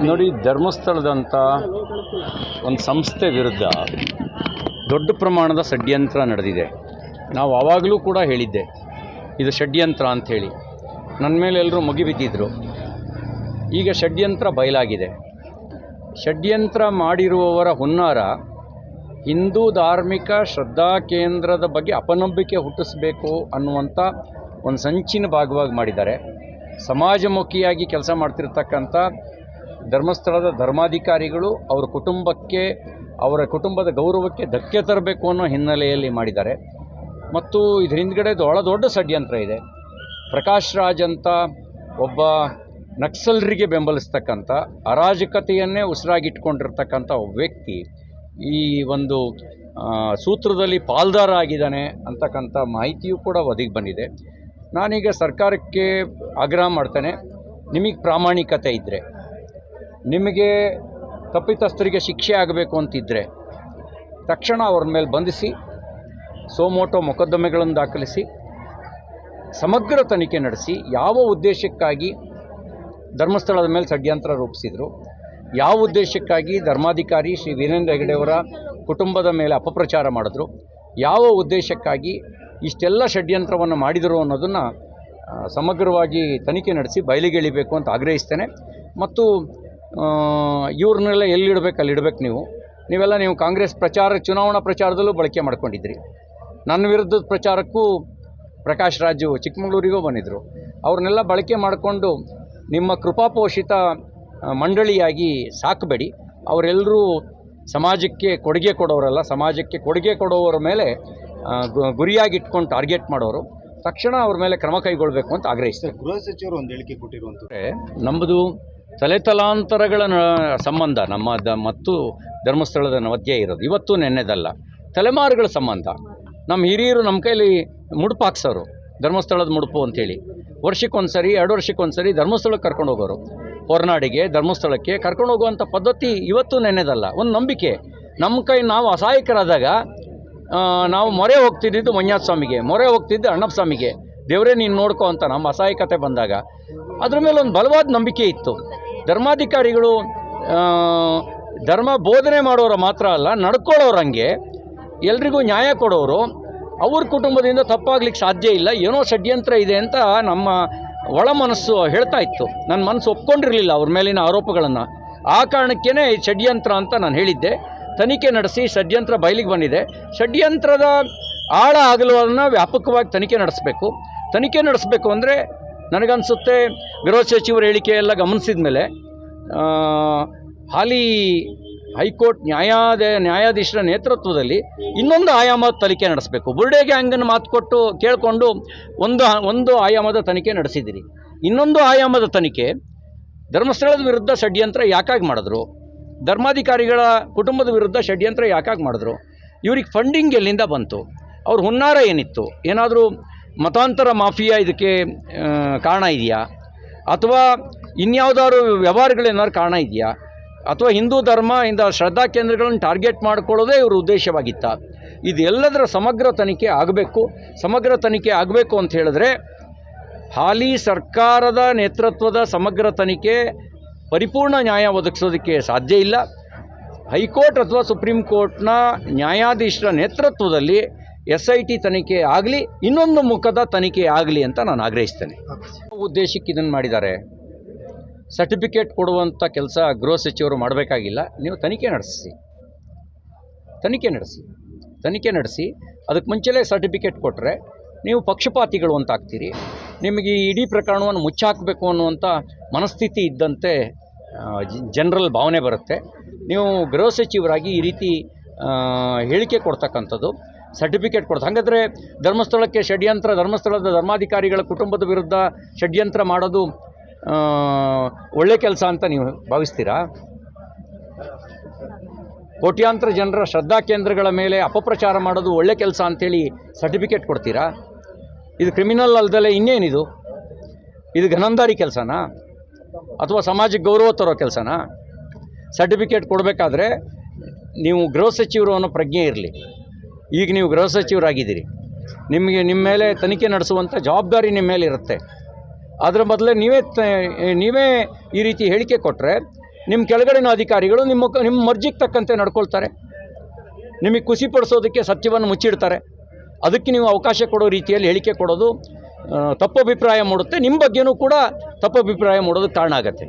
ನೋಡಿ, ಧರ್ಮಸ್ಥಳದಂಥ ಒಂದು ಸಂಸ್ಥೆ ವಿರುದ್ಧ ದೊಡ್ಡ ಪ್ರಮಾಣದ ಷಡ್ಯಂತ್ರ ನಡೆದಿದೆ. ನಾವು ಆವಾಗಲೂ ಕೂಡ ಹೇಳಿದ್ದೆ ಇದು ಷಡ್ಯಂತ್ರ ಅಂಥೇಳಿ. ನನ್ನ ಮೇಲೆ ಎಲ್ಲರೂ ಮುಗಿಬಿದ್ದಿದ್ರು. ಈಗ ಷಡ್ಯಂತ್ರ ಬಯಲಾಗಿದೆ. ಷಡ್ಯಂತ್ರ ಮಾಡಿರುವವರ ಹುನ್ನಾರ ಹಿಂದೂ ಧಾರ್ಮಿಕ ಶ್ರದ್ಧಾ ಕೇಂದ್ರದ ಬಗ್ಗೆ ಅಪನಂಬಿಕೆ ಹುಟ್ಟಿಸಬೇಕು ಅನ್ನುವಂಥ ಒಂದು ಸಂಚಿನ ಭಾಗವಾಗಿ ಮಾಡಿದ್ದಾರೆ. ಸಮಾಜಮುಖಿಯಾಗಿ ಕೆಲಸ ಮಾಡ್ತಿರ್ತಕ್ಕಂಥ ಧರ್ಮಸ್ಥಳದ ಧರ್ಮಾಧಿಕಾರಿಗಳು ಅವರ ಕುಟುಂಬಕ್ಕೆ, ಅವರ ಕುಟುಂಬದ ಗೌರವಕ್ಕೆ ಧಕ್ಕೆ ತರಬೇಕು ಅನ್ನೋ ಹಿನ್ನೆಲೆಯಲ್ಲಿ ಮಾಡಿದ್ದಾರೆ. ಮತ್ತು ಇದ್ರ ಹಿಂದ್ಗಡೆ ದೊಡ್ಡ ಷಡ್ಯಂತ್ರ ಇದೆ. ಪ್ರಕಾಶ್ ರಾಜ್ ಅಂತ ಒಬ್ಬ ನಕ್ಸಲರಿಗೆ ಬೆಂಬಲಿಸ್ತಕ್ಕಂಥ, ಅರಾಜಕತೆಯನ್ನೇ ಉಸಿರಾಗಿಟ್ಕೊಂಡಿರ್ತಕ್ಕಂಥ ಒಬ್ಬ ವ್ಯಕ್ತಿ ಈ ಒಂದು ಸೂತ್ರದಲ್ಲಿ ಪಾಲ್ದಾರ ಆಗಿದ್ದಾನೆ ಅಂತಕ್ಕಂಥ ಮಾಹಿತಿಯೂ ಕೂಡ ಒದಗಿ ಬಂದಿದೆ. ನಾನೀಗ ಸರ್ಕಾರಕ್ಕೆ ಆಗ್ರಹ ಮಾಡ್ತೇನೆ, ನಿಮಗೆ ಪ್ರಾಮಾಣಿಕತೆ ಇದ್ದರೆ, ನಿಮಗೆ ತಪ್ಪಿತಸ್ಥರಿಗೆ ಶಿಕ್ಷೆ ಆಗಬೇಕು ಅಂತಿದ್ದರೆ ತಕ್ಷಣ ಅವ್ರ ಮೇಲೆ ಬಂಧಿಸಿ ಸೋಮೋಟೋ ಮೊಕದ್ದಮೆಗಳನ್ನು ದಾಖಲಿಸಿ ಸಮಗ್ರ ತನಿಖೆ ನಡೆಸಿ ಯಾವ ಉದ್ದೇಶಕ್ಕಾಗಿ ಧರ್ಮಸ್ಥಳದ ಮೇಲೆ ಷಡ್ಯಂತ್ರ ರೂಪಿಸಿದರು, ಯಾವ ಉದ್ದೇಶಕ್ಕಾಗಿ ಧರ್ಮಾಧಿಕಾರಿ ಶ್ರೀ ವೀರೇಂದ್ರ ಹೆಗಡೆಯವರ ಕುಟುಂಬದ ಮೇಲೆ ಅಪಪ್ರಚಾರ ಮಾಡಿದ್ರು, ಯಾವ ಉದ್ದೇಶಕ್ಕಾಗಿ ಇಷ್ಟೆಲ್ಲ ಷಡ್ಯಂತ್ರವನ್ನು ಮಾಡಿದರು ಅನ್ನೋದನ್ನು ಸಮಗ್ರವಾಗಿ ತನಿಖೆ ನಡೆಸಿ ಬಯಲಿಗೆಳಿಬೇಕು ಅಂತ ಆಗ್ರಹಿಸ್ತೇನೆ. ಮತ್ತು ಇವ್ರನ್ನೆಲ್ಲ ಎಲ್ಲಿಡಬೇಕು ಅಲ್ಲಿಡಬೇಕು. ನೀವು ಕಾಂಗ್ರೆಸ್ ಚುನಾವಣಾ ಪ್ರಚಾರದಲ್ಲೂ ಬಳಕೆ ಮಾಡ್ಕೊಂಡಿದ್ರಿ. ನನ್ನ ವಿರುದ್ಧದ ಪ್ರಚಾರಕ್ಕೂ ಪ್ರಕಾಶ್ ರಾಜು ಚಿಕ್ಕಮಗಳೂರಿಗೂ ಬಂದಿದ್ದರು. ಅವ್ರನ್ನೆಲ್ಲ ಬಳಕೆ ಮಾಡಿಕೊಂಡು ನಿಮ್ಮ ಕೃಪಾಪೋಷಿತ ಮಂಡಳಿಯಾಗಿ ಸಾಕಬೇಡಿ. ಅವರೆಲ್ಲರೂ ಸಮಾಜಕ್ಕೆ ಕೊಡುಗೆ ಕೊಡೋರಲ್ಲ, ಸಮಾಜಕ್ಕೆ ಕೊಡುಗೆ ಕೊಡೋವರ ಮೇಲೆ ಗುರಿಯಾಗಿ ಇಟ್ಕೊಂಡು ಟಾರ್ಗೆಟ್ ಮಾಡೋರು. ತಕ್ಷಣ ಅವ್ರ ಮೇಲೆ ಕ್ರಮ ಕೈಗೊಳ್ಳಬೇಕು ಅಂತ ಆಗ್ರಹಿಸ್ತಾರೆ. ಗೃಹ ಸಚಿವರು ಒಂದು ಹೇಳಿಕೆ ಕೊಟ್ಟಿರುವಂತೆ ನಮ್ಮದು ತಲೆತಲಾಂತರಗಳ ಸಂಬಂಧ ಮತ್ತು ಧರ್ಮಸ್ಥಳದ ಮಧ್ಯೆ ಇರೋದು ಇವತ್ತು ನೆನ್ನೆದಲ್ಲ, ತಲೆಮಾರುಗಳ ಸಂಬಂಧ. ನಮ್ಮ ಹಿರಿಯರು ನಮ್ಮ ಕೈಲಿ ಮುಡುಪು ಹಾಕ್ಸೋರು, ಧರ್ಮಸ್ಥಳದ ಮುಡುಪು ಅಂಥೇಳಿ. ವರ್ಷಕ್ಕೊಂದು ಸರಿ 2 ವರ್ಷಕ್ಕೊಂದು ಸರಿ ಧರ್ಮಸ್ಥಳಕ್ಕೆ ಕರ್ಕೊಂಡು ಹೋಗೋರು. ಹೊರನಾಡಿಗೆ ಧರ್ಮಸ್ಥಳಕ್ಕೆ ಕರ್ಕೊಂಡು ಹೋಗುವಂಥ ಪದ್ಧತಿ ಇವತ್ತು ನೆನ್ನೆದಲ್ಲ, ಒಂದು ನಂಬಿಕೆ. ನಾವು ಅಸಹಾಯಕರಾದಾಗ ನಾವು ಮೊರೆ ಹೋಗ್ತಿದ್ದು ಮಂಜುನಾಥ ಸ್ವಾಮಿಗೆ, ಮೊರೆ ಹೋಗ್ತಿದ್ದು ಅಣ್ಣಪ್ಪ ಸ್ವಾಮಿಗೆ, ದೇವರೇ ನೀನು ನೋಡ್ಕೋ ಅಂತ ನಮ್ಮ ಅಸಹಾಯಕತೆ ಬಂದಾಗ ಅದ್ರ ಮೇಲೆ ಒಂದು ಬಲವಾದ ನಂಬಿಕೆ ಇತ್ತು. ಧರ್ಮಾಧಿಕಾರಿಗಳು ಧರ್ಮ ಬೋಧನೆ ಮಾಡೋರು ಮಾತ್ರ ಅಲ್ಲ, ನಡ್ಕೊಳ್ಳೋರು ಹಂಗೆ ಎಲ್ರಿಗೂ ನ್ಯಾಯ ಕೊಡೋರು. ಅವ್ರ ಕುಟುಂಬದಿಂದ ತಪ್ಪಾಗ್ಲಿಕ್ಕೆ ಸಾಧ್ಯ ಇಲ್ಲ, ಏನೋ ಷಡ್ಯಂತ್ರ ಇದೆ ಅಂತ ನಮ್ಮ ಒಳ ಮನಸ್ಸು ಹೇಳ್ತಾ ಇತ್ತು. ನನ್ನ ಮನಸ್ಸು ಒಪ್ಕೊಂಡಿರಲಿಲ್ಲ ಅವ್ರ ಮೇಲಿನ ಆರೋಪಗಳನ್ನು. ಆ ಕಾರಣಕ್ಕೇ ಷಡ್ಯಂತ್ರ ಅಂತ ನಾನು ಹೇಳಿದ್ದೆ. ತನಿಖೆ ನಡೆಸಿ ಷಡ್ಯಂತ್ರ ಬಯಲಿಗೆ ಬಂದಿದೆ. ಷಡ್ಯಂತ್ರದ ಆಳ ಅಗಲವನ್ನು ವ್ಯಾಪಕವಾಗಿ ತನಿಖೆ ನಡೆಸಬೇಕು ಅಂದರೆ ನನಗನ್ಸುತ್ತೆ ಗೃಹ ಸಚಿವರ ಹೇಳಿಕೆ ಎಲ್ಲ ಗಮನಿಸಿದ ಮೇಲೆ ಹಾಲಿ ಹೈಕೋರ್ಟ್ ನ್ಯಾಯಾಧೀಶರ ನೇತೃತ್ವದಲ್ಲಿ ಇನ್ನೊಂದು ಆಯಾಮದ ತನಿಖೆ ನಡೆಸಬೇಕು. ಬುರ್ಡೆ ಗ್ಯಾಂಗನ್ನು ಮಾತು ಕೊಟ್ಟು ಕೇಳಿಕೊಂಡು ಒಂದು ಆಯಾಮದ ತನಿಖೆ ನಡೆಸಿದ್ದೀರಿ. ಇನ್ನೊಂದು ಆಯಾಮದ ತನಿಖೆ ಧರ್ಮಸ್ಥಳದ ವಿರುದ್ಧ ಷಡ್ಯಂತ್ರ ಯಾಕಾಗಿ ಮಾಡಿದ್ರು, ಧರ್ಮಾಧಿಕಾರಿಗಳ ಕುಟುಂಬದ ವಿರುದ್ಧ ಷಡ್ಯಂತ್ರ ಯಾಕಾಗಿ ಮಾಡಿದ್ರು, ಇವ್ರಿಗೆ ಫಂಡಿಂಗ್ ಎಲ್ಲಿಂದ ಬಂತು, ಅವ್ರ ಹುನ್ನಾರ ಏನಿತ್ತು, ಏನಾದರೂ ಮತಾಂತರ ಮಾಫಿಯಾ ಇದಕ್ಕೆ ಕಾರಣ ಇದೆಯಾ, ಅಥವಾ ಇನ್ಯಾವುದಾದ್ರು ವ್ಯವಹಾರಗಳೇನಾದ್ರು ಕಾರಣ ಇದೆಯಾ, ಅಥವಾ ಹಿಂದೂ ಧರ್ಮದಿಂದ ಶ್ರದ್ಧಾ ಕೇಂದ್ರಗಳನ್ನು ಟಾರ್ಗೆಟ್ ಮಾಡಿಕೊಳ್ಳೋದೇ ಇವ್ರ ಉದ್ದೇಶವಾಗಿತ್ತ. ಇದೆಲ್ಲದರ ಸಮಗ್ರ ತನಿಖೆ ಆಗಬೇಕು. ಸಮಗ್ರ ತನಿಖೆ ಆಗಬೇಕು ಅಂತ ಹೇಳಿದ್ರೆ ಹಾಲಿ ಸರ್ಕಾರದ ನೇತೃತ್ವದ ಸಮಗ್ರ ತನಿಖೆ ಪರಿಪೂರ್ಣ ನ್ಯಾಯ ಒದಗಿಸೋದಕ್ಕೆ ಸಾಧ್ಯ ಇಲ್ಲ. ಹೈಕೋರ್ಟ್ ಅಥವಾ ಸುಪ್ರೀಂ ಕೋರ್ಟ್ನ ನ್ಯಾಯಾಧೀಶರ ನೇತೃತ್ವದಲ್ಲಿ SIT ತನಿಖೆ ಆಗಲಿ, ಇನ್ನೊಂದು ಮುಖದ ತನಿಖೆ ಆಗಲಿ ಅಂತ ನಾನು ಆಗ್ರಹಿಸ್ತೇನೆ. ಉದ್ದೇಶಕ್ಕೆ ಇದನ್ನು ಮಾಡಿದ್ದಾರೆ. ಸರ್ಟಿಫಿಕೇಟ್ ಕೊಡುವಂಥ ಕೆಲಸ ಗೃಹ ಸಚಿವರು ಮಾಡಬೇಕಾಗಿಲ್ಲ. ನೀವು ತನಿಖೆ ನಡೆಸಿ ಅದಕ್ಕೆ ಮುಂಚೆಲೇ ಸರ್ಟಿಫಿಕೇಟ್ ಕೊಟ್ಟರೆ ನೀವು ಪಕ್ಷಪಾತಿಗಳು ಅಂತ ಆಗ್ತೀರಿ. ನಿಮಗೆ ಇಡೀ ಪ್ರಕರಣವನ್ನು ಮುಚ್ಚಾಕಬೇಕು ಅನ್ನುವಂಥ ಮನಸ್ಥಿತಿ ಇದ್ದಂತೆ ಜನರಲ್ ಭಾವನೆ ಬರುತ್ತೆ. ನೀವು ಗೃಹ ಸಚಿವರಾಗಿ ಈ ರೀತಿ ಹೇಳಿಕೆ ಕೊಡ್ತಕ್ಕಂಥದ್ದು, ಸರ್ಟಿಫಿಕೇಟ್ ಕೊಡ್ತು. ಹಾಗಾದರೆ ಧರ್ಮಸ್ಥಳಕ್ಕೆ ಷಡ್ಯಂತ್ರ, ಧರ್ಮಸ್ಥಳದ ಧರ್ಮಾಧಿಕಾರಿಗಳ ಕುಟುಂಬದ ವಿರುದ್ಧ ಷಡ್ಯಂತ್ರ ಮಾಡೋದು ಒಳ್ಳೆ ಕೆಲಸ ಅಂತ ನೀವು ಭಾವಿಸ್ತೀರಾ? ಕೋಟ್ಯಾಂತರ ಜನರ ಶ್ರದ್ಧಾ ಕೇಂದ್ರಗಳ ಮೇಲೆ ಅಪಪ್ರಚಾರ ಮಾಡೋದು ಒಳ್ಳೆ ಕೆಲಸ ಅಂಥೇಳಿ ಸರ್ಟಿಫಿಕೇಟ್ ಕೊಡ್ತೀರಾ? ಇದು ಕ್ರಿಮಿನಲ್ ಅಲ್ದಲೇ ಇನ್ನೇನಿದು? ಇದು ಘನಂದಾರಿ ಕೆಲಸನಾ ಅಥವಾ ಸಮಾಜಕ್ಕೆ ಗೌರವ ತರೋ ಕೆಲಸನಾ? ಸರ್ಟಿಫಿಕೇಟ್ ಕೊಡಬೇಕಾದ್ರೆ ನೀವು ಗೃಹ ಸಚಿವರು ಅನ್ನೋ ಪ್ರಜ್ಞೆ ಇರಲಿ. ಈಗ ನೀವು ಗೃಹ ಸಚಿವರಾಗಿದ್ದೀರಿ, ನಿಮ್ಮ ಮೇಲೆ ತನಿಖೆ ನಡೆಸುವಂಥ ಜವಾಬ್ದಾರಿ ನಿಮ್ಮ ಮೇಲೆ ಇರುತ್ತೆ. ಅದರ ಬದಲೇ ನೀವೇ ಈ ರೀತಿ ಹೇಳಿಕೆ ಕೊಟ್ಟರೆ ನಿಮ್ಮ ಕೆಳಗಡೆನ ಅಧಿಕಾರಿಗಳು ನಿಮ್ಮ ಮರ್ಜಿಗೆ ತಕ್ಕಂತೆ ನಡ್ಕೊಳ್ತಾರೆ. ನಿಮಗೆ ಖುಷಿಪಡಿಸೋದಕ್ಕೆ ಸತ್ಯವನ್ನು ಮುಚ್ಚಿಡ್ತಾರೆ. ಅದಕ್ಕೆ ನೀವು ಅವಕಾಶ ಕೊಡೋ ರೀತಿಯಲ್ಲಿ ಹೇಳಿಕೆ ಕೊಡೋದು ತಪ್ಪು ಅಭಿಪ್ರಾಯ ಮೂಡುತ್ತೆ. ನಿಮ್ಮ ಬಗ್ಗೆನೂ ಕೂಡ ತಪ್ಪು ಅಭಿಪ್ರಾಯ ಮೂಡೋದಕ್ಕೆ ಕಾರಣ ಆಗುತ್ತೆ.